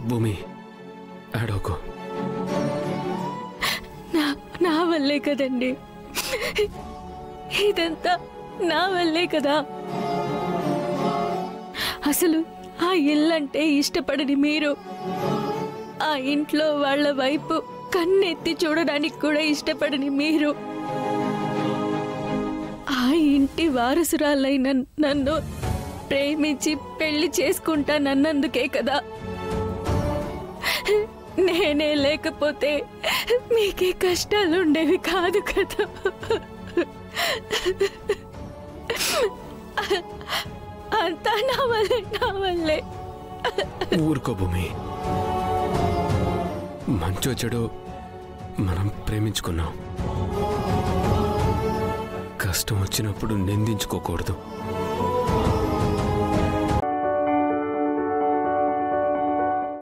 భూమి ఆడోకు. నా వల్లే కదండి, ఇదంతా నా వల్లే కదా. అసలు ఆ ఇల్లంటే ఇష్టపడని మీరు, ఆ ఇంట్లో వాళ్ళ వైపు కన్నెత్తి చూడడానికి కూడా ఇష్టపడని మీరు, ఆ ఇంటి వారసురాలైన నన్ను ప్రేమించి పెళ్లి చేసుకుంటానన్నందుకే కదా. నేనే లేకపోతే మీకే కష్టాలు ఉండేవి కాదు కదా. అంతా నా వల్లే. ఊరుకో భూమి, మంచో చెడు మనం ప్రేమించుకున్నాం. కష్టం వచ్చినప్పుడు నిందించుకోకూడదు.